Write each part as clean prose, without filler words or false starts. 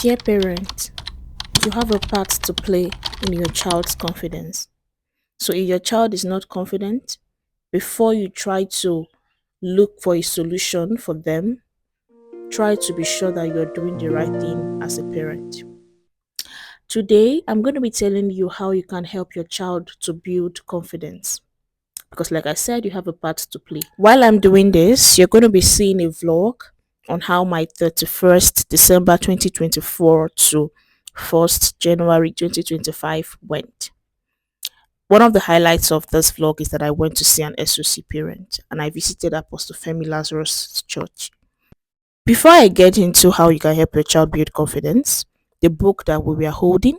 Dear parent, you have a part to play in your child's confidence. So if your child is not confident, before you try to look for a solution for them, try to be sure that you're doing the right thing as a parent. Today, I'm going to be telling you how you can help your child to build confidence. Because, like I said, you have a part to play. While I'm doing this, you're going to be seeing a vlog on how my 31st December 2024 to 1st January 2025 went. One of the highlights of this vlog is that I went to see an SOC parent and I visited Apostle Femi Lazarus Church. Before I get into how you can help your child build confidence, the book that we were holding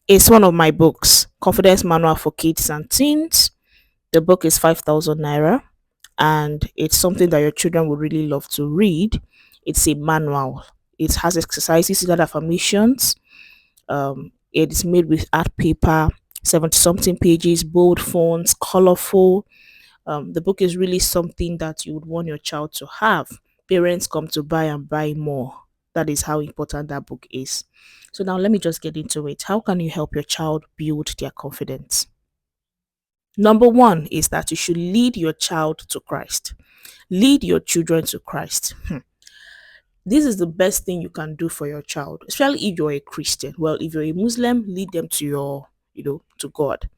is one of my books, Confidence Manual for Kids and Teens. The book is 5,000 naira and it's something that your children would really love to read. It's a manual. It has exercises, it has affirmations. It is made with art paper, 70 something pages, bold fonts, colorful. The book is really something that you would want your child to have. Parents come to buy and buy more. That is how important that book is. So now let me just get into it. How can you help your child build their confidence? Number one is that you should lead your child to Christ. Lead your children to Christ. This is the best thing you can do for your child, especially if you're a Christian. Well, if you're a Muslim, lead them to to God.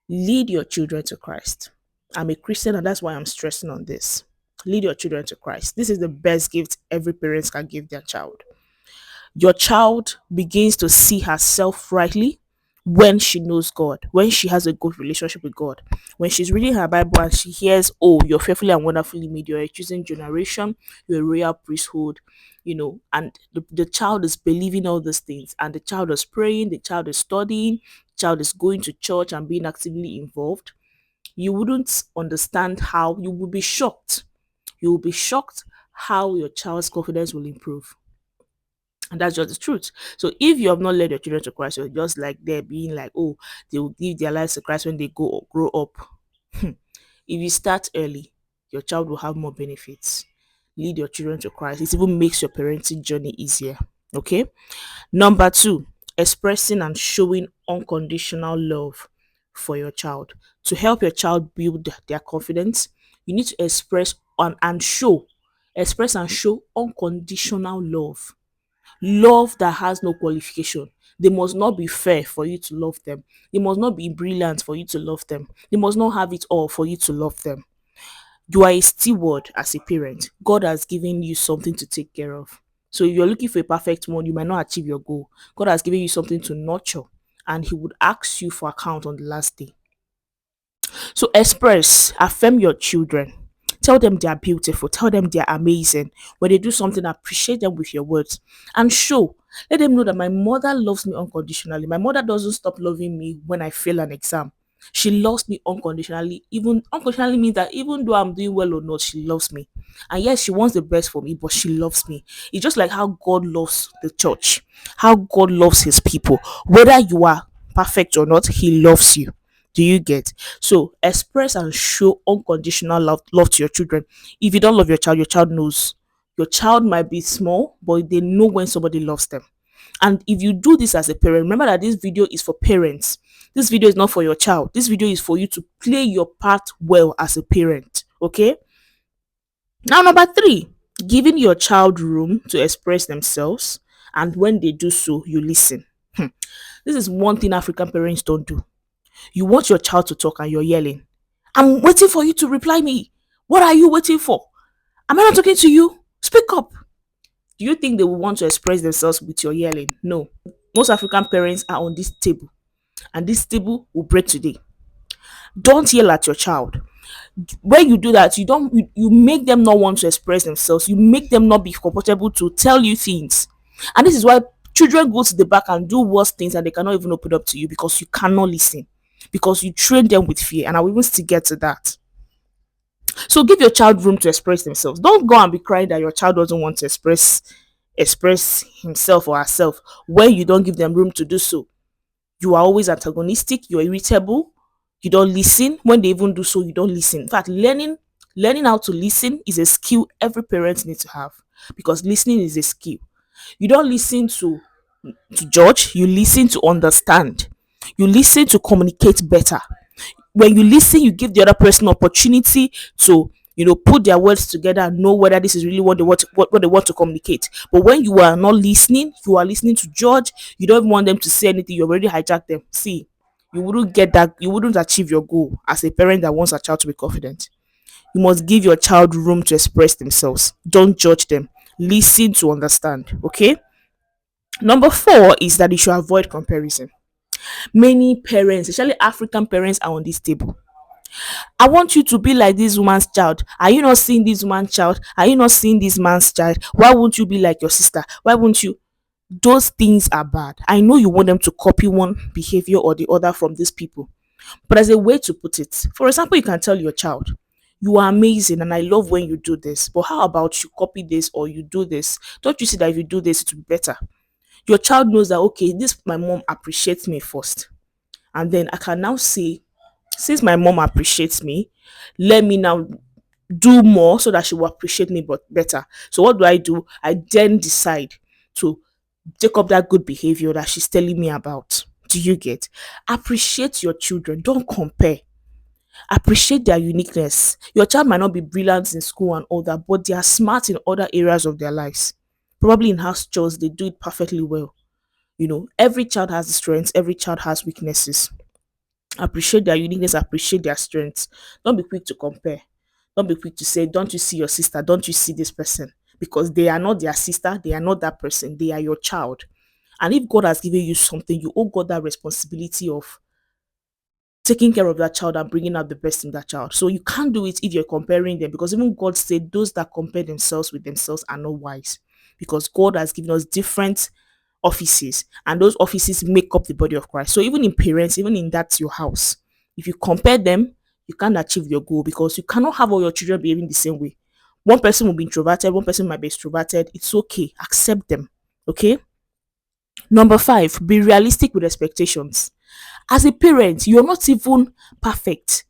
Lead your children to Christ. I'm a Christian and that's why I'm stressing on this. Lead your children to Christ. This is the best gift every parent can give their child. Your child begins to see herself rightly when she knows God, when she has a good relationship with God. When she's reading her Bible and she hears, oh, you're fearfully and wonderfully made, you're a chosen generation, you're a royal priesthood, and the child is believing all these things, and the child is praying, the child is studying, the child is going to church and being actively involved. You wouldn't understand how, you will be shocked. You will be shocked how your child's confidence will improve. And that's just the truth. So if you have not led your children to Christ, you're just like they're being like, oh, they will give their lives to Christ when they grow up. If you start early, your child will have more benefits. Lead your children to Christ. It even makes your parenting journey easier. Okay. Number two, expressing and showing unconditional love for your child. To help your child build their confidence, you need to express and show unconditional love. Love that has no qualification. They must not be fair for you to love them. They must not be brilliant for you to love them. They must not have it all for you to love them. You are a steward as a parent. God has given you something to take care of. So if you're looking for a perfect one, you might not achieve your goal. God has given you something to nurture, and He would ask you for account on the last day. So express, affirm your children. Tell them they are beautiful. Tell them they are amazing. When they do something, appreciate them with your words. And show. Let them know that my mother loves me unconditionally. My mother doesn't stop loving me when I fail an exam. She loves me unconditionally. Even unconditionally means that even though I'm doing well or not, she loves me. And yes, she wants the best for me, but she loves me. It's just like how God loves the church, how God loves His people. Whether you are perfect or not, He loves you. Do you get? So express and show unconditional love to your children. If you don't love your child knows. Your child might be small, but they know when somebody loves them. And if you do this as a parent, remember that this video is for parents. This video is not for your child. This video is for you to play your part well as a parent. Okay? Now, number three, giving your child room to express themselves. And when they do so, you listen. This is one thing African parents don't do. You want your child to talk and you're yelling. I'm waiting for you to reply me. What are you waiting for? Am I not talking to you? Speak up. Do you think they will want to express themselves with your yelling? No. Most African parents are on this table, and this table will break today. Don't yell at your child. When you do that, you make them not want to express themselves. You make them not be comfortable to tell you things. And this is why children go to the back and do worse things and they cannot even open up to you because you cannot listen. Because you train them with fear. And I will even still get to that. So give your child room to express themselves. Don't go and be crying that your child doesn't want to express himself or herself when you don't give them room to do so. You are always antagonistic, you're irritable, you don't listen. When they even do so, you don't listen. In fact, learning how to listen is a skill every parent needs to have, because listening is a skill. You don't listen to judge, you listen to understand. You listen to communicate better. When you listen, you give the other person opportunity to put their words together and know whether this is really what they want to communicate. But when you are not listening, you are listening to judge. You don't even want them to say anything. You already hijacked them. See, you wouldn't get that. You wouldn't achieve your goal as a parent that wants a child to be confident. You must give your child room to express themselves. Don't judge them. Listen to understand. Okay. Number four is that you should avoid comparison. Many parents, especially African parents, are on this table. I want you to be like this woman's child. Are you not seeing this woman's child? Are you not seeing this man's child? Why won't you be like your sister? Why won't you? Those things are bad. I know you want them to copy one behavior or the other from these people, but as a way to put it, for example, you can tell your child, you are amazing and I love when you do this, but how about you copy this or you do this? Don't you see that if you do this, it will be better? Your child knows that, okay, this my mom appreciates me first. And then I can now say, since my mom appreciates me, let me now do more so that she will appreciate me but better. So what do? I then decide to take up that good behavior that she's telling me about. Do you get? Appreciate your children. Don't compare. Appreciate their uniqueness. Your child might not be brilliant in school and all that, but they are smart in other areas of their lives. Probably in house chores, they do it perfectly well. Every child has strengths, every child has weaknesses. Appreciate their uniqueness, appreciate their strengths. Don't be quick to compare. Don't be quick to say, don't you see your sister? Don't you see this person? Because they are not their sister, they are not that person, they are your child. And if God has given you something, you owe God that responsibility of taking care of that child and bringing out the best in that child. So you can't do it if you're comparing them, because even God said those that compare themselves with themselves are not wise, because God has given us different offices and those offices make up the body of Christ. So even in parents, even in that your house, if you compare them, you can't achieve your goal, because you cannot have all your children behaving the same way. One person will be introverted, one person might be extroverted. It's okay. Accept them. Okay. Number five, be realistic with expectations. As a parent, you're not even perfect.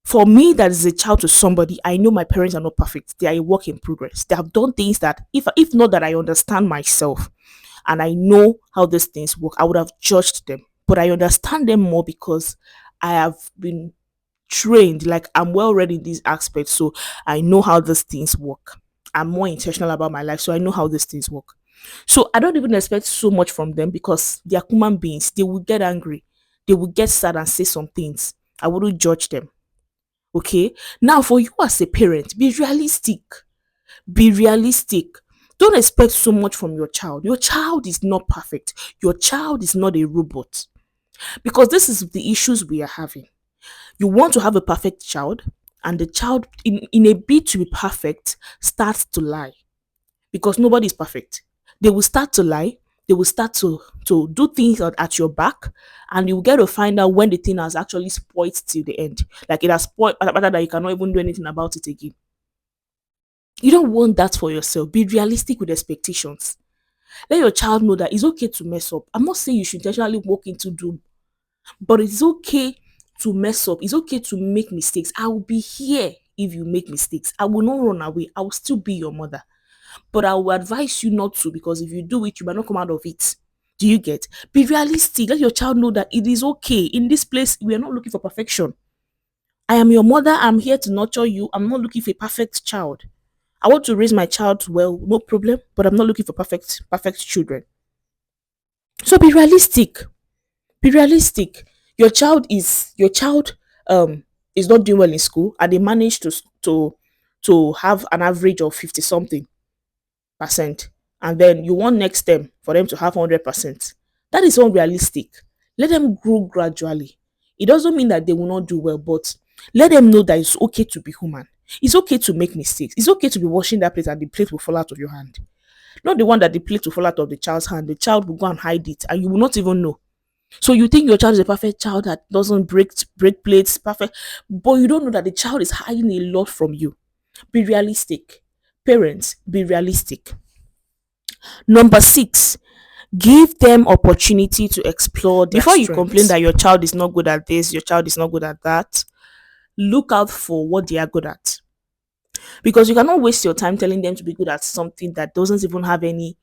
For me, that is a child to somebody, I know my parents are not perfect. They are a work in progress. They have done things that, if not that I understand myself and I know how these things work, I would have judged them. But I understand them more because I have been trained, like I'm well read in these aspects. So I know how these things work. I'm more intentional about my life, so I know how these things work. So I don't even expect so much from them, because they are human beings. They will get angry, they will get sad and say some things. I wouldn't judge them. Okay. Now, for you as a parent, be realistic. Be realistic. Don't expect so much from your child. Your child is not perfect. Your child is not a robot. Because this is the issues we are having. You want to have a perfect child, and the child, in a bid to be perfect, starts to lie, because nobody is perfect. They will start to lie. They will start to do things at your back, and you will get to find out when the thing has actually spoiled till the end. Like it has spoiled, rather that you cannot even do anything about it again. You don't want that for yourself. Be realistic with expectations. Let your child know that it's okay to mess up. I'm not saying you should intentionally walk into doom, but it's okay to mess up. It's okay to make mistakes. I will be here if you make mistakes. I will not run away. I will still be your mother. But I will advise you not to, because if you do it, you might not come out of it. Do you get? Be realistic. Let your child know that it is okay. In this place, we are not looking for perfection. I am your mother. I'm here to nurture you. I'm not looking for a perfect child. I want to raise my child well, no problem, but I'm not looking for perfect children. So be realistic. Be realistic. Your child is not doing well in school, and they manage to have an average of 50 something percent, and then you want next term for them to have 100%. That is unrealistic. Let them grow gradually. It doesn't mean that they will not do well, but let them know that it's okay to be human. It's okay to make mistakes. It's okay to be washing that plate and the plate will fall out of your hand. Not the one that the plate will fall out of the child's hand. The child will go and hide it and you will not even know. So you think your child is a perfect child that doesn't break plates, perfect, but you don't know that the child is hiding a lot from you. Be realistic. Parents, be realistic. Number six, give them opportunity to explore their before you complain that your child is not good at this, your child is not good at that. Look out for what they are good at, because you cannot waste your time telling them to be good at something that doesn't even have any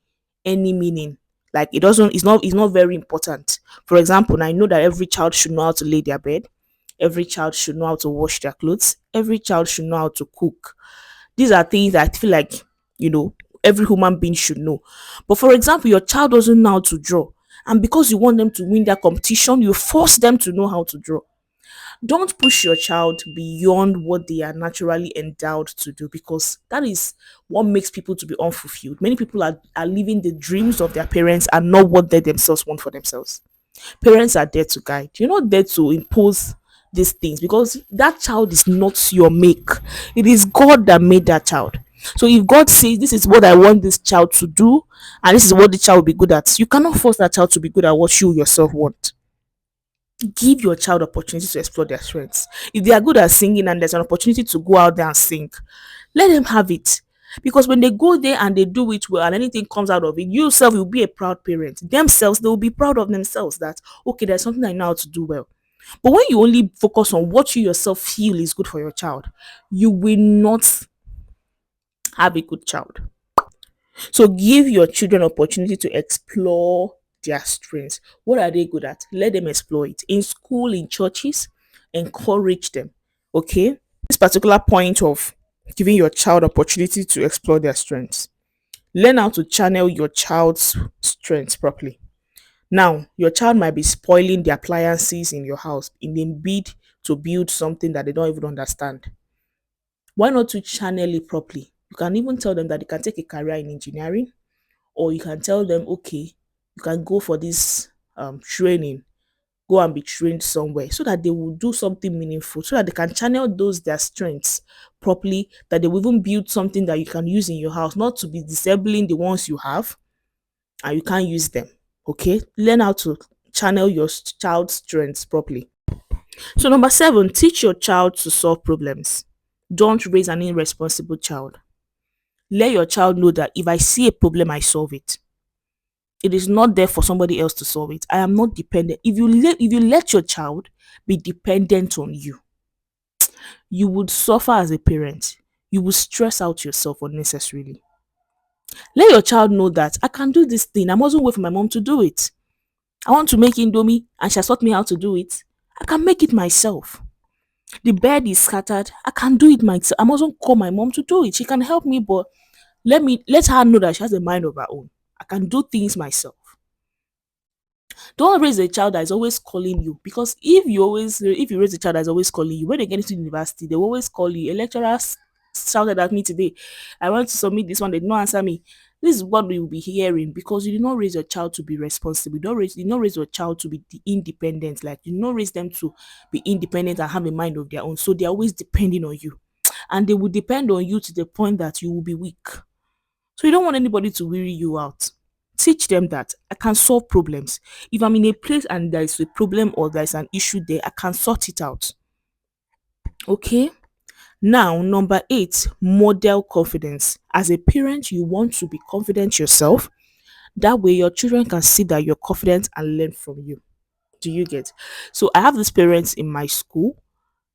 any meaning. Like it doesn't, it's not very important. For example, now I know that every child should know how to lay their bed, every child should know how to wash their clothes, every child should know how to cook. These are things that I feel like, you know, every human being should know. But for example, your child doesn't know how to draw, and because you want them to win that competition, you force them to know how to draw. Don't push your child beyond what they are naturally endowed to do, because that is what makes people to be unfulfilled. Many people are living the dreams of their parents and not what they themselves want for themselves. Parents are there to guide. You're not there to impose these things, because that child is not your make. It is God that made that child. So if God says this is what I want this child to do, and this is what the child will be good at, you cannot force that child to be good at what you yourself want. Give your child opportunity to explore their strengths. If they are good at singing and there's an opportunity to go out there and sing, let them have it. Because when they go there and they do it well and anything comes out of it, you yourself will be a proud parent. Themselves, they will be proud of themselves that, okay, there's something I know how to do well. But when you only focus on what you yourself feel is good for your child, you will not have a good child. So give your children opportunity to explore their strengths. What are they good at? Let them explore it. In school, in churches, encourage them. Okay? This particular point of giving your child opportunity to explore their strengths. Learn how to channel your child's strengths properly. Now, your child might be spoiling the appliances in your house in the bid to build something that they don't even understand. Why not to channel it properly? You can even tell them that they can take a career in engineering, or you can tell them, okay, you can go for this training, go and be trained somewhere, so that they will do something meaningful, so that they can channel those their strengths properly, that they will even build something that you can use in your house, not to be disabling the ones you have and you can't use them. Okay, learn how to channel your child's strengths properly. So number 7, teach your child to solve problems. Don't raise an irresponsible child. Let your child know that if I see a problem, I solve it. It is not there for somebody else to solve it. I am not dependent. If you let your child be dependent on you, you would suffer as a parent. You will stress out yourself unnecessarily. Let your child know that I can do this thing. I mustn't wait for my mom to do it. I want to make indomie and she has taught me how to do it. I can make it myself. The bed is scattered. I can do it myself. I mustn't call my mom to do it. She can help me, but let her know that she has a mind of her own. I can do things myself. Don't raise a child that is always calling you, because if you raise a child that is always calling you, when they get into university, they will always call you. A lecturer shouted at me today, I want to submit this one, they did not answer me. This is what we will be hearing, because you did not raise your child to be responsible. You did not raise your child to be independent. Like, you did not raise them to be independent and have a mind of their own. So they're always depending on you. And they will depend on you to the point that you will be weak. So you don't want anybody to weary you out. Teach them that I can solve problems. If I'm in a place and there is a problem or there's an issue there, I can sort it out. Okay? Now, number 8, model confidence. As a parent, you want to be confident yourself. That way, your children can see that you're confident and learn from you. Do you get? So, I have this parent in my school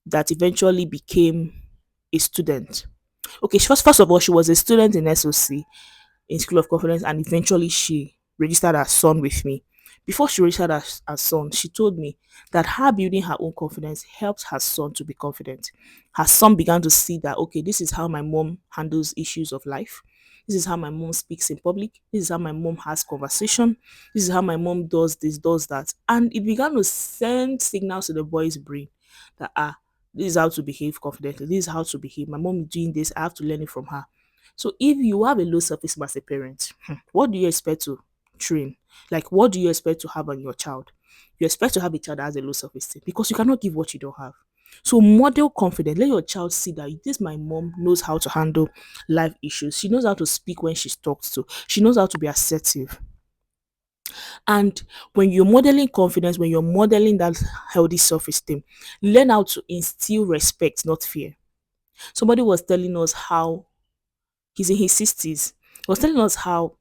that eventually became a student. Okay, first of all, she was a student in SOC, in School of Confidence, and eventually she registered her son with me. Before she registered her son, she told me that her building her own confidence helped her son to be confident. Her son began to see that, okay, this is how my mom handles issues of life. This is how my mom speaks in public. This is how my mom has conversation. This is how my mom does this, does that. And it began to send signals to the boy's brain that, this is how to behave confidently. This is how to behave. My mom is doing this. I have to learn it from her. So if you have a low self-esteem as a parent, what do you expect to train? Like, what do you expect to have on your child? You expect to have a child that has a low self-esteem, because you cannot give what you don't have. So model confidence. Let your child see that this my mom knows how to handle life issues. She knows how to speak when she's talked to. She knows how to be assertive. And when you're modeling confidence, when you're modeling that healthy self-esteem, learn how to instill respect, not fear. Somebody was telling us how he's in his 60s. He was telling us how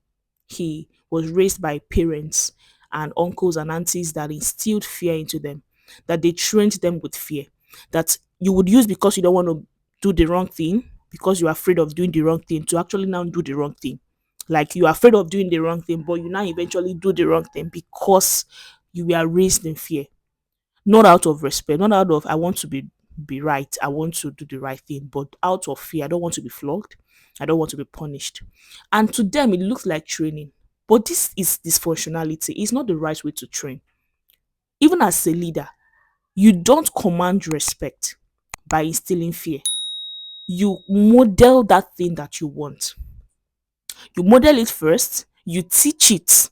he was raised by parents and uncles and aunties that instilled fear into them, that they trained them with fear, that you would use because you don't want to do the wrong thing, because you're afraid of doing the wrong thing, to actually now do the wrong thing. Like you are afraid of doing the wrong thing, but you now eventually do the wrong thing because you were raised in fear, not out of respect, not out of I want to be right, I want to do the right thing, but out of fear. I don't want to be flogged. I don't want to be punished. And to them, it looks like training. But this is dysfunctionality. It's not the right way to train. Even as a leader, you don't command respect by instilling fear. You model that thing that you want. You model it first, you teach it.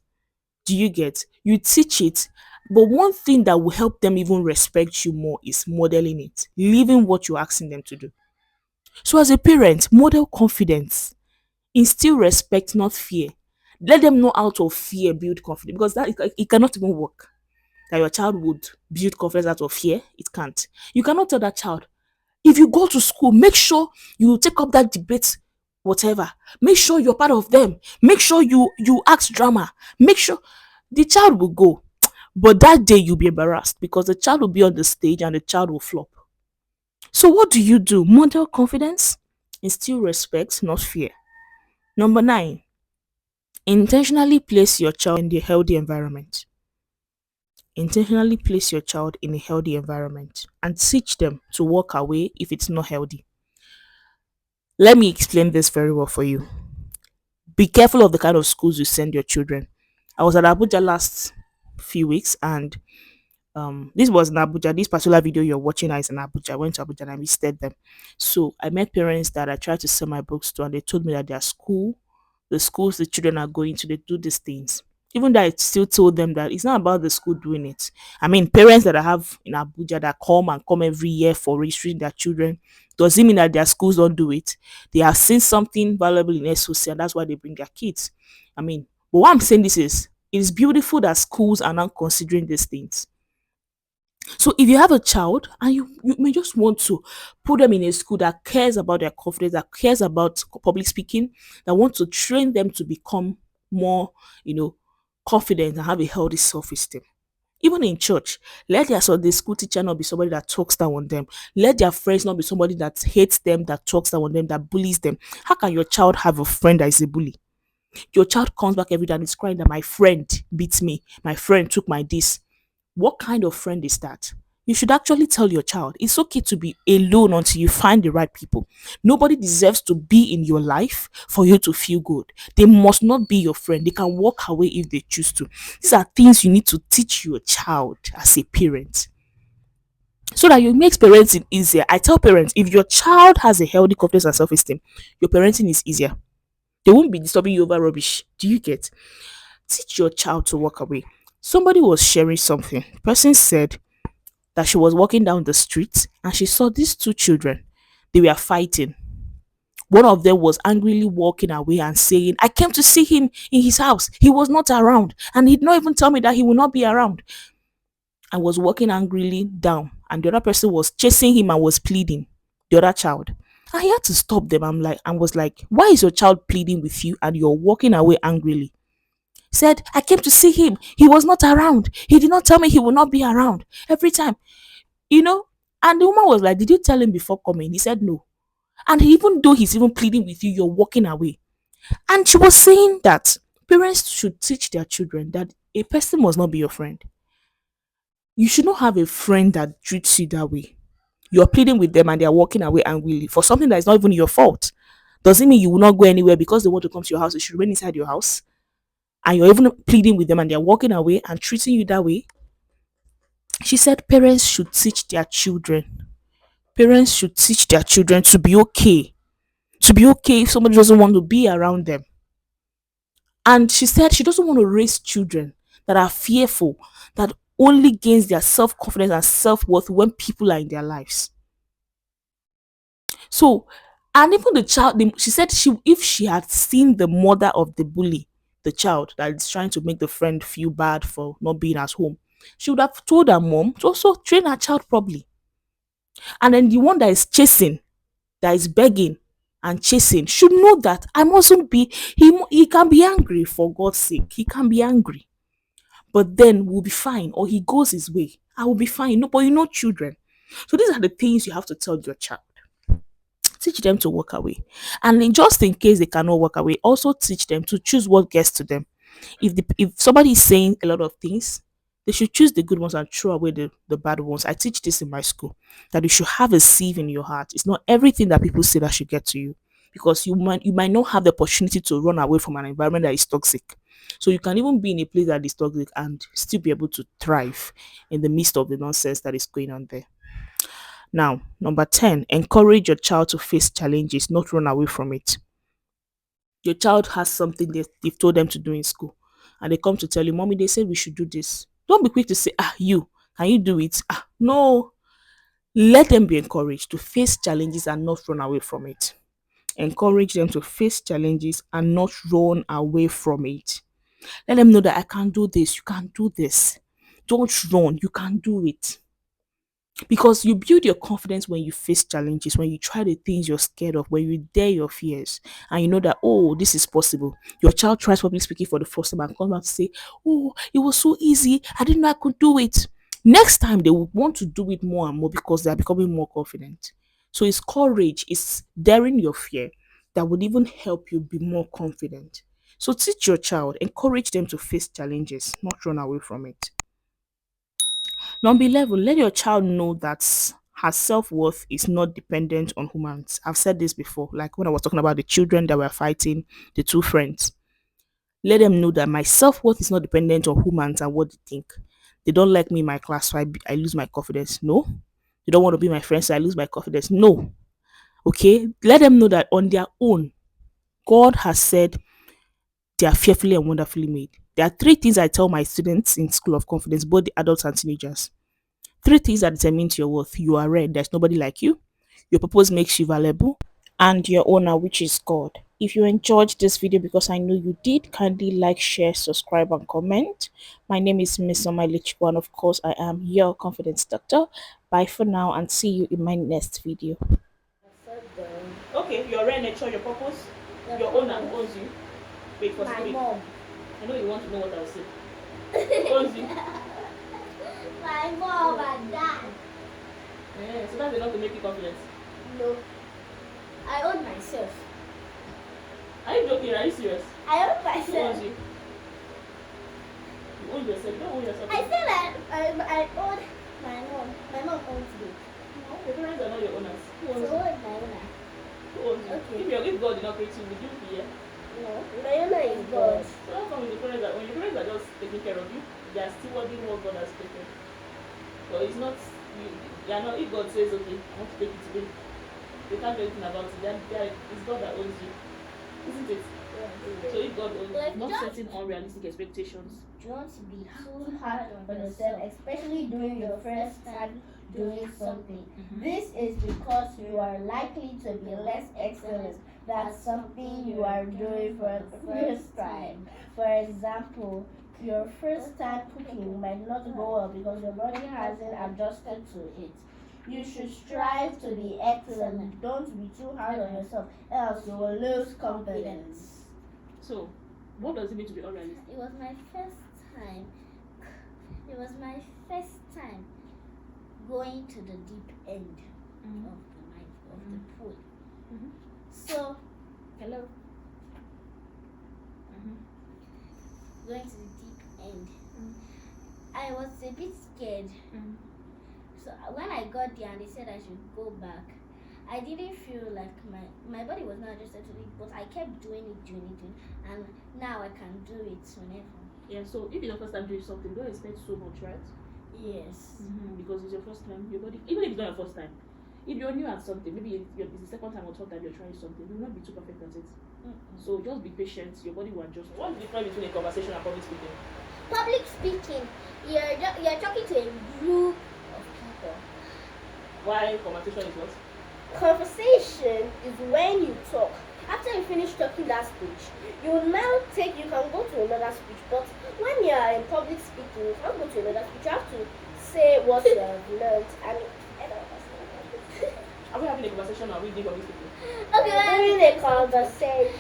Do you get? You teach it. But one thing that will help them even respect you more is modeling it, living what you're asking them to do. So, as a parent, model confidence, instill respect, not fear. Let them know out of fear build confidence, because that it cannot even work. That your child would build confidence out of fear, it can't. You cannot tell that child, if you go to school, make sure you take up that debate, whatever. Make sure you're part of them. Make sure you act drama. Make sure the child will go. But that day you'll be embarrassed because the child will be on the stage and the child will flop. So what do you do? Model confidence, instill respect, not fear. Number 9, intentionally place your child in the healthy environment. Intentionally place your child in a healthy environment and teach them to walk away if it's not healthy. Let me explain this very well for you. Be careful of the kind of schools you send your children. I was at Abuja last few weeks, and this was in Abuja. This particular video you're watching now is in Abuja. I went to Abuja and I visited them. So I met parents that I tried to sell my books to, and they told me that their school, the schools the children are going to, they do these things. Even though I still told them that it's not about the school doing it. I mean, parents that I have in Abuja that come every year for registering their children, does it mean that their schools don't do it? They have seen something valuable in SOC, and that's why they bring their kids. I mean, but what I'm saying this is, it is beautiful that schools are now considering these things. So if you have a child and you may just want to put them in a school that cares about their confidence, that cares about public speaking, that want to train them to become more, confident and have a healthy self-esteem. Even in church, let their Sunday school teacher not be somebody that talks down on them. Let their friends not be somebody that hates them, that talks down on them, that bullies them. How can your child have a friend that is a bully? Your child comes back every day and is crying that my friend beat me, my friend took my this. What kind of friend is that? You should actually tell your child it's okay to be alone until you find the right people. Nobody deserves to be in your life for you to feel good. They must not be your friend. They can walk away if they choose to. These are things you need to teach your child as a parent so that you make parenting easier. I tell parents, if your child has a healthy confidence and self-esteem, your parenting is easier. They won't be disturbing you over rubbish. Do you get? Teach your child to walk away. Somebody was sharing something. The person said that she was walking down the street and she saw these two children. They were fighting. One of them was angrily walking away and saying, I came to see him in his house. He was not around. And he'd not even tell me that he will not be around. I was walking angrily down. And the other person was chasing him and was pleading. The other child. I had to stop them. I was like, why is your child pleading with you and you're walking away angrily? Said, I came to see him. He was not around. He did not tell me he will not be around. Every time, you know. And the woman was like, did you tell him before coming? He said no. And even though he's even pleading with you, you're walking away. And she was saying that parents should teach their children that a person must not be your friend. You should not have a friend that treats you that way. You're pleading with them and they're walking away angrily for something that is not even your fault. Does it mean you will not go anywhere because they want to come to your house? You should remain inside your house. And you're even pleading with them and they're walking away and treating you that way. She said parents should teach their children. Parents should teach their children to be okay. To be okay if somebody doesn't want to be around them. And she said she doesn't want to raise children that are fearful, that only gains their self-confidence and self-worth when people are in their lives. So, and even the child, she said if she had seen the mother of the bully, the child that is trying to make the friend feel bad for not being at home, she would have told her mom to also train her child properly. And then the one that is chasing, that is begging and chasing, should know that I mustn't be. He can be angry, for God's sake. He can be angry, but then we'll be fine. Or he goes his way, I will be fine. No, but children. So these are the things you have to tell your child. teach them to walk away. And just in case they cannot walk away, also teach them to choose what gets to them. If somebody is saying a lot of things, they should choose the good ones and throw away the bad ones. I teach this in my school, that you should have a sieve in your heart. It's not everything that people say that should get to you, because you might not have the opportunity to run away from an environment that is toxic. So you can even be in a place that is toxic and still be able to thrive in the midst of the nonsense that is going on there. Now, number 10, encourage your child to face challenges, not run away from it. Your child has something they've told them to do in school, and they come to tell you, Mommy, they said we should do this. Don't be quick to say, can you do it? No. Let them be encouraged to face challenges and not run away from it. Encourage them to face challenges and not run away from it. Let them know that I can do this, you can do this. Don't run, you can do it. Because you build your confidence when you face challenges, when you try the things you're scared of, when you dare your fears, and you know that, oh, this is possible. Your child tries public speaking for the first time and comes out to say, oh, it was so easy, I didn't know I could do it. Next time they will want to do it more and more because they are becoming more confident. So it's courage, it's daring your fear that would even help you be more confident. So teach your child, encourage them to face challenges, not run away from it. Number 11, let your child know that her self-worth is not dependent on humans. I've said this before, like when I was talking about the children that were fighting, the two friends. Let them know that my self-worth is not dependent on humans and what they think. They don't like me in my class, so I lose my confidence. No. They don't want to be my friends, so I lose my confidence. No. Okay? Let them know that on their own, God has said they are fearfully and wonderfully made. There are three things I tell my students in School of Confidence, both the adults and teenagers. Three things that determine your worth. You are rare, there's nobody like you. Your purpose makes you valuable. And your owner, which is God. If you enjoyed this video, because I know you did, kindly like, share, subscribe, and comment. My name is Miss Omalichwa, and of course, I am your confidence doctor. Bye for now, and see you in my next video. Okay, your rare nature, your purpose, your owner who owns you. Wait for my mom. I know you want to know what I'll say. Who owns you? My mom and dad. Yeah, so that's enough to make you confident. No. I own myself. Are you joking? Are you serious? I own Who owns myself. you? You own yourself. You don't own yourself. I said I own my mom. My mom owns me. No, your parents are not your owners. Who owns So you? who is my owner? Who owns you? Okay. If God did not create you, would you be here? No. My owner is God. So how come your parents are, when your parents are just taking care of you, they are still working what God has taken? So it's not you are not, if God says, okay, I want to take you today, you can't do anything about it. It's God that owns you, isn't it? Yeah. So if God owns you, Like, not just setting unrealistic expectations. don't be too hard on yourself, especially during your first time doing something. This is because you are likely to be less excellent than something you are doing for the first time. For example, your first time cooking might not go well because your body hasn't adjusted to it. You should strive to be excellent. Don't be too hard on yourself, else you will lose confidence. So, what does it mean to be unrealistic? It was my first time. It was my first time going to the deep end of the pool. So, hello. Going to the deep end. I was a bit scared. So when I got there and they said I should go back, I didn't feel like my body was not adjusted to it, but I kept doing it, and now I can do it whenever. Yeah, so if it's your first time doing something, don't expect so much, right? Yes. Because it's your first time, your body, even if it's not your first time, if you're new at something, maybe it's the second time or third time you're trying something, you will not be too perfect at it. So just be patient, your body will adjust. What's the difference between a conversation and public speaking? Public speaking, you're talking to a group of people. Why conversation is what? Conversation is when you talk. After you finish talking that speech, you can go to another speech. But when you are in public speaking, you can't go to another speech. You have to say what you have learned. And I don't understand. Are we having a conversation or are we doing public speaking? Okay, we're doing a conversation.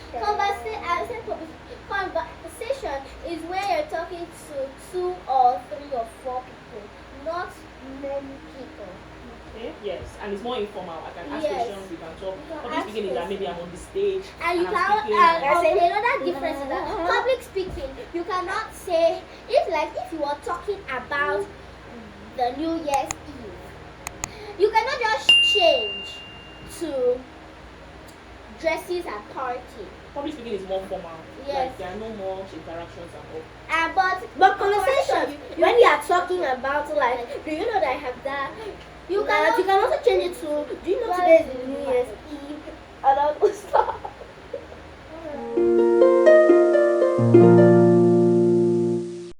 Conversation is where you're talking to 2 or 3 or 4 people, not many people. Okay. Yes, and it's more informal. I can ask Yes. questions, we can talk. You can Public ask speaking is that maybe I'm on the stage And you I'm can speaking. another difference is that public speaking, you cannot say if you are talking about the New Year's Eve, you cannot just change to dresses at party. Public speaking is more formal. Yes. Like there are no more interactions and all. But conversation, when you are talking about like, do you know that I have that? You can also change it to, do you know today is the